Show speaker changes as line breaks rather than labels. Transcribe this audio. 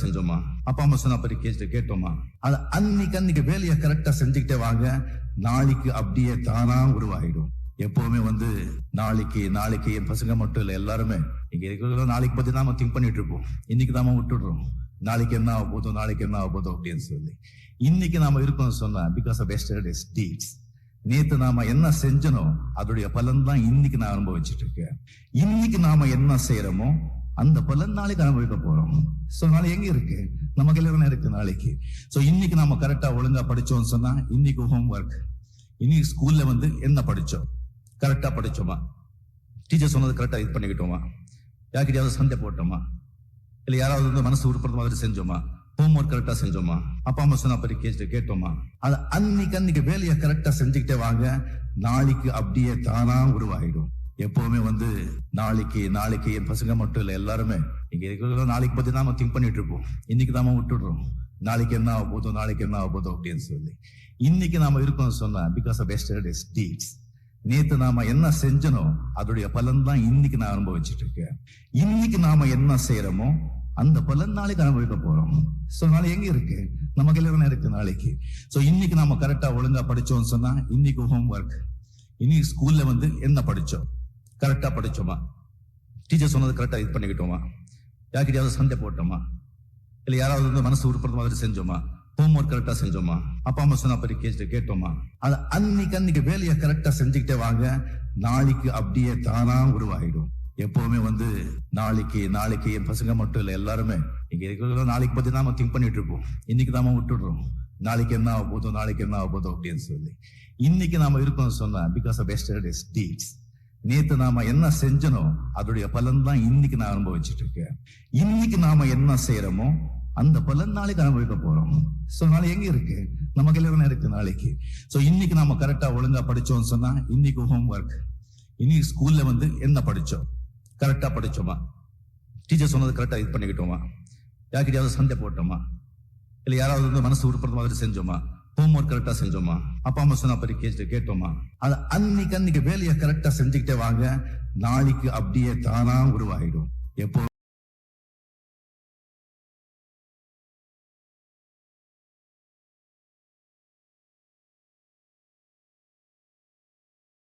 செஞ்சோமா, அப்பா அம்மா சொன்ன படி கேட்டோமா, அது அன்னைக்கு வேலையை கரெக்டா செஞ்சுக்கிட்டே வாங்க, நாளைக்கு அப்படியே தானா உருவாயிடும். எப்பவுமே நாளைக்கு என் பசங்க மட்டும் இல்ல, எல்லாருமே இங்க இருக்கிற நாளைக்கு பத்தி நாம திங்க் பண்ணிட்டு இருப்போம். இன்னைக்கு நாம விட்டுடுறோம், நாளைக்கு என்ன ஆக போதும் அப்படின்னு சொல்லி. இன்னைக்கு நாம இருக்கோம்னு சொன்னா பிகாஸ் ஆஃப் எஸ்டர்டேஸ் டீட்ஸ். நேத்து நாம என்ன செஞ்சனோ அதோடைய பலன் தான் இன்னைக்கு நான் அனுபவிச்சுட்டு இருக்கேன். இன்னைக்கு நாம என்ன செய்யறோமோ அந்த பலன் நாளைக்கு அனுபவிக்க போறோம். சோ நாளைக்கு எங்க இருக்கு, நம்ம கையில தானே இருக்கு நாளைக்கு. சோ இன்னைக்கு நாம கரெக்டா ஒழுங்கா படிச்சோம்னு சொன்னா இன்னைக்கு ஹோம் ஒர்க், இன்னைக்கு ஸ்கூல்ல என்ன படிச்சோம், கரெக்டா படிச்சோமா, டீச்சர் சொன்னது கரெக்டா இது பண்ணிக்கிட்டோமா, யார்கிட்டயாவது சண்டை போட்டோமா, இல்ல யாராவது மனசு உருப்படுற மாதிரி செஞ்சோமா, ஹோம் ஒர்க் கரெக்டா செஞ்சோமா, அப்பா அம்மா சொன்ன படி கேட்டோமா, அது அன்னைக்கு வேலையை கரெக்டா செஞ்சுக்கிட்டே வாங்க, நாளைக்கு அப்படியே தானா உருவாயிடும். எப்பவுமே நாளைக்கு என் பசங்க மட்டும் இல்ல, எல்லாருமே இங்க இருக்கிற நாளைக்கு பத்தி நாம திங்க் பண்ணிட்டு இருப்போம். இன்னைக்கு நாம விட்டுடுறோம், நாளைக்கு என்ன ஆக போதும் அப்படின்னு சொல்லி. இன்னைக்கு நாம இருக்கோம்னு சொன்னா பிகாஸ் ஆஃப் எஸ்டர்டேஸ் டீட்ஸ். நேத்து நாம என்ன செஞ்சனோ அதோடைய பலன் தான் இன்னைக்கு நான் அனுபவிச்சுட்டு இருக்கேன். இன்னைக்கு நாம என்ன செய்யறோமோ அந்த பலன் நாளைக்கு அனுபவிக்க போறோம். சோ நாளைக்கு எங்க இருக்கு, நம்ம கையில தானே இருக்கு நாளைக்கு. சோ இன்னைக்கு நாம கரெக்டா ஒழுங்கா படிச்சோம்னு சொன்னா இன்னைக்கு ஹோம் ஒர்க், இன்னைக்கு ஸ்கூல்ல என்ன படிச்சோம், கரெக்டா படிச்சோமா, டீச்சர் சொன்னது கரெக்டா இது பண்ணிக்கிட்டோமா, யார்கிட்டயாவது சண்டை போட்டோமா, இல்ல யாராவது மனசு உருப்படுற மாதிரி செஞ்சோமா, ஹோம் ஒர்க் கரெக்டா செஞ்சோமா, அப்பா அம்மா சொன்ன படி கேட்டோமா, அது அன்னைக்கு வேலையை கரெக்டா செஞ்சுக்கிட்டே வாங்க, நாளைக்கு அப்படியே தானா உருவாயிடும். எப்பவுமே நாளைக்கு என் பசங்க மட்டும் இல்ல, எல்லாருமே இங்க இருக்கிற நாளைக்கு பத்தி நாம திங்க் பண்ணிட்டு இருப்போம். இன்னைக்கு நாம விட்டுடுறோம், நாளைக்கு என்ன ஆக போதும் அப்படின்னு சொல்லி. இன்னைக்கு நாம இருக்கோம்னு சொன்னா பிகாஸ் ஆஃப் எஸ்டர்டேஸ் டீட்ஸ். நேத்து நாம என்ன செஞ்சனோ அதோடைய பலன் தான் இன்னைக்கு நான் அனுபவிச்சுட்டு இருக்கேன். இன்னைக்கு நாம என்ன செய்யறோமோ அந்த பலன் நாளைக்கு அனுபவிக்க போறோம். சோ நாளைக்கு எங்க இருக்கு, நம்ம கையில தானே இருக்கு நாளைக்கு. சோ இன்னைக்கு நாம கரெக்டா ஒழுங்கா படிச்சோம்னு சொன்னா இன்னைக்கு ஹோம் ஒர்க், இன்னைக்கு ஸ்கூல்ல என்ன படிச்சோம், கரெக்டா படிச்சோமா, டீச்சர் சொன்னது கரெக்டா இது பண்ணிக்கிட்டோமா, யார்கிட்டயாவது சண்டை போட்டோமா, இல்ல யாராவது மனசு உருப்படுற மாதிரி செஞ்சோமா, ஹோம் ஒர்க் கரெக்டா செஞ்சோமா, அப்பா அம்மா சொன்ன படி கேட்டோமா, அது அன்னைக்கு வேலையை கரெக்டா செஞ்சுக்கிட்டே வாங்க, நாளைக்கு அப்படியே தானா உருவாயிடும். எப்போ